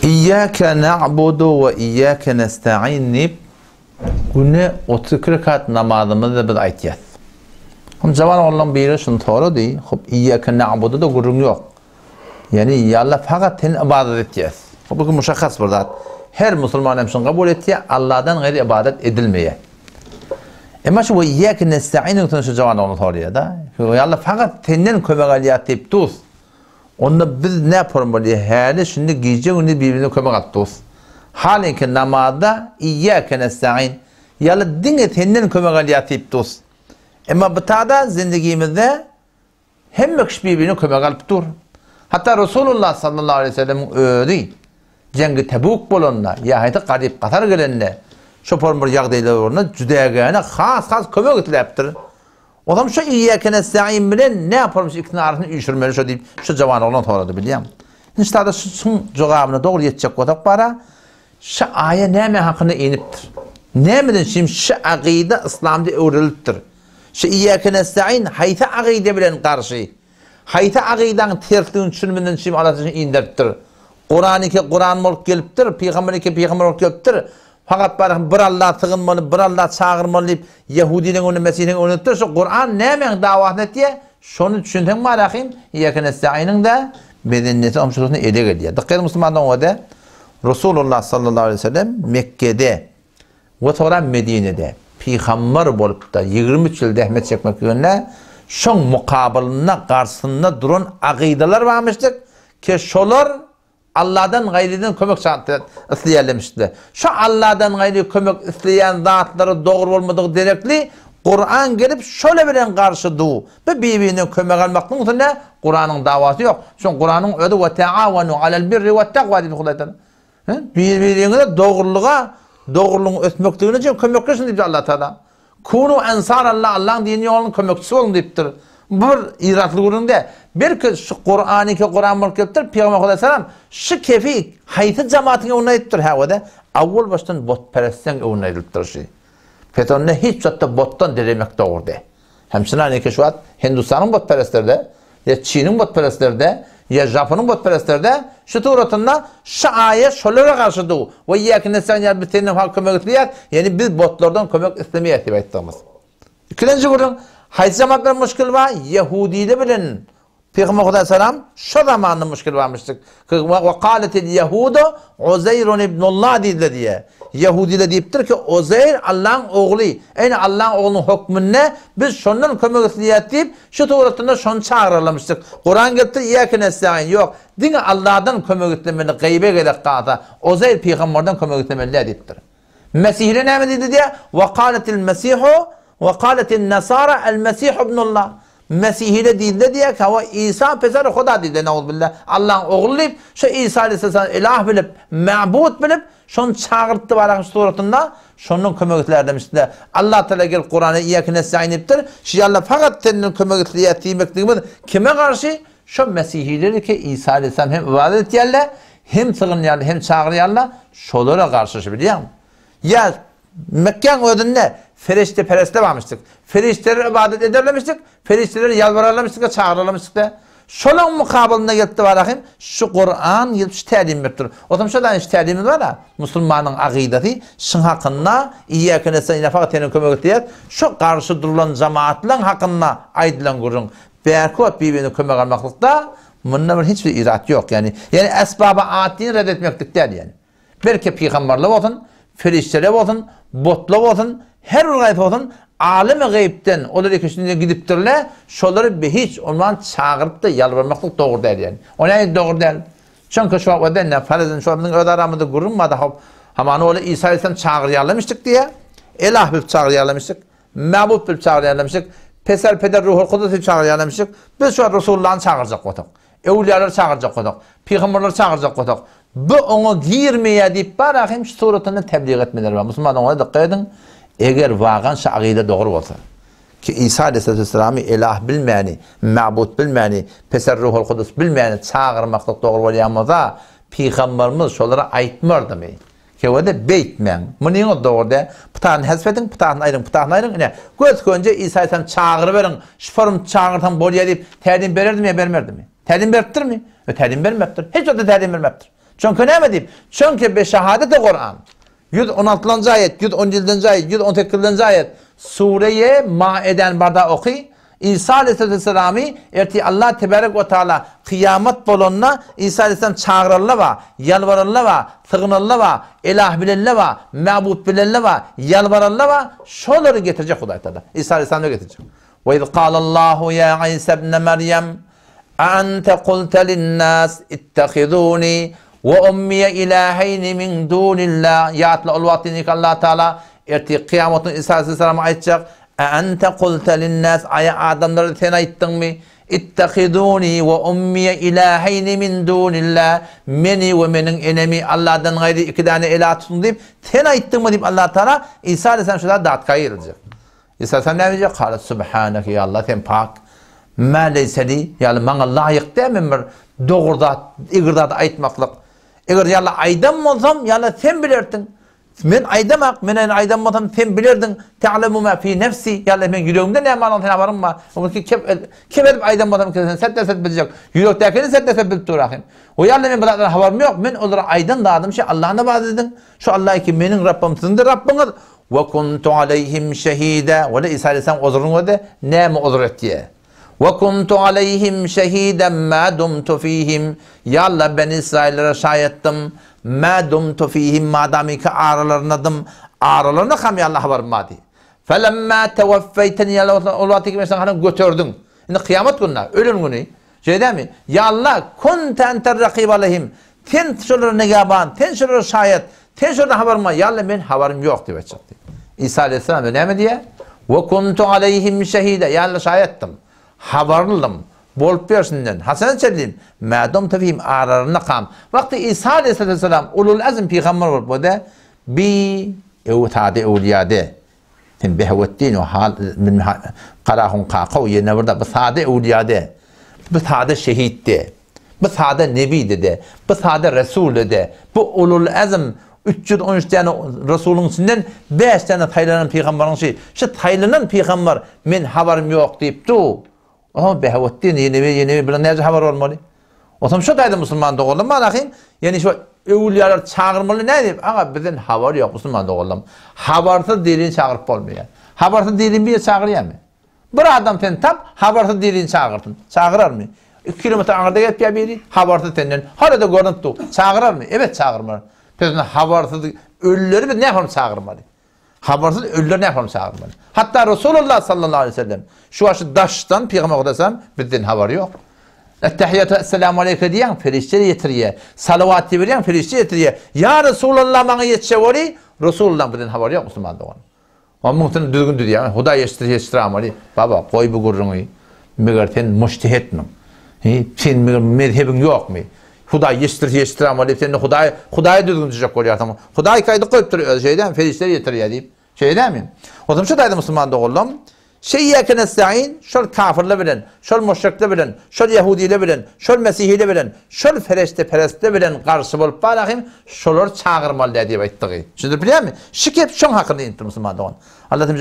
İyyâke na'budu ve iyyâke nesta'in deyip günü 32 rekat namazımızda biz aytiyat. Jaman olan biri şunu doğru değil. Hop iyyâke na'budu da gurun yok. Yani yalla fakat ten ibadet edeceğiz. Bu muşakkas burada. Her Müslüman hemşin kabul ettiği Allah'tan gayri ibadet edilmeye. Ama şu iyyâke nesta'in şu jaman onu doğruya da. Yalla fakat tenden kömek aliyat deyip tuz. Onda biz ne yapalım böyle? Hali şimdi gece günü birbirine kömek atıyoruz. Halen ki namazda iyyâke nesta'in. Yalla din etenden kömek aliyat deyip ama bu tada zindagimizde hem kişi birbirine kömek alıp dur. Hatta Resulullah sallallahu aleyhi ve sellem öyle cengi Tebuk bolonda ya hayta qarib qatar gelende şopor bir yağdaylar oruna cüdegene has kömek etiliptir. Adam şu iyyâke nesta'in bilen ne yaparmış ikna arasını uyuşturmalı şu deyip şu cavan olan toradı biliyorum. İşte şu cevabını doğru yetecek odak para şu ayet neme hakkında iniptir. Nemeden şimdi şu akide İslam'da öğreniliptir. Şu iyyâke nesta'in hayta akide bilen karşı. Hayta akidenin tertliğini düşünmeden şimdi Allah'ın indirttir. Kur'an olup geliptir, peygamber olup geliptir. Fakat bir Allah tığınmalı, bir Allah çağırmalı deyip Yahudinin onu, Mesih'in onu ettir. Şu Kur'an nemen davatını diye şunu düşündün mü alakayım? İyyâke nesta'inin de bedenneti omşurusunu ele geliyor. Dikkat Müslümandan o da Resulullah sallallahu aleyhi ve sellem Mekke'de ve sonra Medine'de peygamber olup da 23 yıl dehmet çekmek yönüne şun mukabalına karşısında duran akideler varmıştık ki şolar Allah'dan gayriden kömek isteyenlemişti. Şu Allah'dan gayri kömek isteyen zatları doğru olmadığı direkli Kur'an gelip şöyle bilen karşıdı. Ve birbirine kömek almaktan sonra Kur'an'ın davası yok. Çünkü Kur'an'ın ödü ve teavenu alel birri ve takva dedi kulaydan. Birbirine doğruluğun ötmekliğine için kömekleşin deyip Allah Teala. Kunu ensar Allah'ın dini yolunun kömekçisi olun deyiptir. Bir iratlı gurunda bir ki şu Kur'an mülkettir Peygamber Aleyhisselam şu kefi haytı cemaatine unayıptır havada avval baştan botperestden unayıptır şey. Fetonne hiç hatta bottan dilemek doğurdu. Hemşire hani şu an Hindistan'ın botperestlerde ya Çin'in botperestlerde ya Japon'un botperestlerde şu turatında şu ayet şöyle karşıdı. Ve iyyâke sen ya bitene halk kömek ettiler. Yani biz botlardan kömek istemeye ettiğimiz. İkinci gurun hayt zamanlar müşkil var. Yahudi'de bilen Peygamber Aleyhisselam şu zamanında müşkil varmıştık. Ve kâletil Yahudu Uzeyrun ibnullah dedi diye. Yahudi'de deyiptir ki Uzeyr Allah'ın oğlu. Yani Allah'ın oğlunun hükmünne biz şundan kömek isteyip deyip şu tuğratında şunu çağırırlamıştık. Kur'an getir iyyâke nesta'in yok. Dine Allah'tan kömek istemeli gaybe gerek kağıda. Uzeyr peygamberden kömek istemeli deyiptir. Mesih'le ne dedi diye? Ve kâletil Mesihu ve kâletil Nasara el Mesih ibnullah. Mesih'le dilde diye ki İsa pesar Huda dilde neuzbillah. Allah'ın oğlu deyip şu İsa Aleyhisselam ilah bilip, ma'bud bilip şunu çağırttı var suratında şunun kömekler demişti. Allah Teala gel Kur'an'ı iyyâke nesta'in deyiptir. Şu Allah fakat senin kömekliğe ettiğimiz kime karşı? Şu Mesih'leri ki İsa Aleyhisselam hem ibadet ettilerle hem sığınıyorlar hem çağırıyorlar şolara karşı biliyor musun? Ya Mekke'nin ödünde ferişte pereste varmıştık. Ferişteleri ibadet ederlemiştik. Ferişteleri yalvararlamıştık, çağırırlamıştık da. Şolun mukabalına gitti var akım. Şu Kur'an yılmış təlim ettir. O zaman şuradan iş təlimiz var ha. Müslümanın akideti şun hakkında iyyâke nesta'in fakat senin kömek ettiler. Şu karşı durulan cemaatlerin hakkında aydılan gurun. Berkut birbirine kömek almaklıkta bunun hiçbir irat yok yani. Yani esbaba atini reddetmektik der yani. Belki peygamberler olsun, ferişteler olsun, botlar olsun, her gayet olsun, alem-i gayipten onlar ikisine gidiptirler, şoları hiç ondan çağırıp da yalvarmaklık doğru değil yani. O ne doğru değil? Çünkü şu an ne farzın şu an öde aramında gurulmadı. Ama öyle İsa Aleyhisselam çağırıyalamıştık diye, elah bir çağırıyalamıştık, mabut bir çağırıyalamıştık, peder ruhul kudüs'ü çağırıyalamıştık. Biz şu an Resulullah'ın çağıracak olduk. Evliyaları çağıracak olduk. Peygamberleri çağıracak olduk. Bu onu girmeye deyip barakayım şu suratını tebliğ etmeleri var. Müslümanlar ona dikkat edin. Eğer vagan şu akide doğru olsa ki İsa Aleyhisselam'ı ilah bilmeyeni, ma'bud bilmeyeni, peser ruhul kudüs bilmeyeni çağırmaklık doğru olayamazsa Peygamberimiz şolara aytmırdı mı? Ki o da beytmen. Bunun o doğru da pıtağını hezfedin, pıtağını ayırın. Göz önce İsa Aleyhisselam çağırı verin. Şifarım çağırtan bolya deyip təlim verirdi mi, vermirdi mi? Təlim veriptir mi? Təlim vermeptir. Hiç o da təlim vermeptir. Çünkü ne deyip? Çünkü be şehadet-i Kur'an. 116. ayet, 117. ayet, 118. ayet. Sure-i Maiden barda okuy. İsa Aleyhisselam'ı erti Allah Tebarek ve Teala kıyamet bolonuna İsa Aleyhisselam çağırırlar ve yalvarırlar ve sığınırlar ve ilah bilirler ve mabut bilirler ve yalvarırlar ve şoları getirecek Huday Teala. İsa Aleyhisselam da getirecek. Ve iz kâlallahu ya İsa ibn Meryem ente kulte linnâs ittehidûni ve ummiye ilâheyni min dûnillah. Yatla ulvatinik Allah Teala erti kıyametin İsa Aleyhisselam'a aytacak. Ente kulte linnâs aya adamları sen ayttın mı? İttehidûni ve ummiye ilâheyni min dûnillah. Meni ve menin enemi Allah'tan gayri iki tane ilah tutun deyip sen ayttın mı deyip Allah Teala İsa Aleyhisselam şurada dağıtka ayıracak. İsa Aleyhisselam ne diyecek? Kâle subhaneke ya Allah sen pak. Mâ leyseli yani bana layık değil mi? Doğurda, igirda aytmaklık. Eğer ya Allah aydan mı olsam ya Allah sen bilirtin. Men aydamak, men aydanmatam sen bilirdin. Ta'lemu ma fi nefsi. Ya Allah men yüreğimde ne malan sen haberim var. O ki kim edip aydanmatam ki sen set bilecek. Yürektekini set bilip durayım. O ya Allah men bunlardan haberim yok. Men onlara aydan dağıdım şey Allah'ına vaaz edin. Şu Allah ki menin Rabbimsindir Rabbiniz. Ve kuntu aleyhim şehide. Ve de İsa Aleyhisselam uzurun de ne mi uzur ettiye. Ve kuntu aleyhim şehiden ma dumtu fihim. Ya Allah ben İsraillere şahittim. Ma dumtu fihim madami ki ağrılarınadım. Ağrılarına kam ya Allah haberim madi. Felemma tevaffeyteni ya Allah olvatı gibi sen götürdün. Şimdi kıyamet gününe, ölüm günü. Şey değil mi? Ya Allah kunte enter rakib aleyhim. Ten şunları negaban, ten şunları şahit, ten şunları haberim var. Ya Allah ben haberim yok diye çıktı. İsa Aleyhisselam ne mi diye? Ve kuntu aleyhim şehide. Ya Allah şahittim. Haberlım. Bolup versinden. Hasan çelim. Madem tefihim ağrarına kam. Vakti İsa Aleyhisselam ulul azm peygamber var bu da bi evtade evliyade. Tim behvettin o hal min qarahun qaqav yene burada bu sade evliyade. Bu sade şehit de. Bu sade nebi de. Bu sade resul de. Bu ulul azm 313 tane Resulün içinden 5 tane Taylan'ın peygamberin şey. Şu Taylan'ın peygamber men haberim yok deyip du. Ama behvettin yeni bir nece haber olmalı. O zaman şu kaydı Müslüman doğuldum mu anakayım? Yani şu evliyalar çağırmalı ne diyeyim? Ama bizden haber yok Müslüman doğuldum. Habersiz dilini çağırıp olmuyor. Habersiz dilini bir çağırıyor mu? Bir adam sen tap habersiz dilini çağırtın. Çağırır mı? 2 kilometre ağırda gitmeye biri habersiz senden. Hala da görüntü tu. Çağırır mı? Evet çağırmalı. Bizden habersiz ölüleri biz ne yapalım çağırmalı? Habersiz ölüler ne yapalım çağırmalı? Hatta Resulullah sallallahu aleyhi ve sellem şu aşı daştan peygamber desem bizden haber yok. Ettehiyyatü esselamu aleyke diyen ferişleri getiriyor. Salavat diyen ferişleri getiriyor. Ya Resulullah bana yetişevori Resulullah bizden haber yok Müslüman doğan. O muhtemelen düzgün diyor. Huda yetiştiramali. Baba koy bu gurrunu. Meğer sen müştehit mi? Sen mezhebin yok mu? Huda yetiştiramali. Sen Huda'yı düzgün diyecek oluyor. Huda'yı kaydı koyup duruyor. Şeyden ferişleri getiriyor deyip. Şey değil mi? O zaman şu daydı Müslüman doğuldum. Şeyyâke nesta'in, şol kafirle bilen, şol müşrikle bilen, şol Yahudiyle bilen, şol Mesihiyle bilen, şol ferişte perestle bilen karşı bolup bağırayım, şolor çağırmalı diye ayttığı. Şimdi biliyor musun? Şikep şon hakkında inti Müslüman doğan. Allah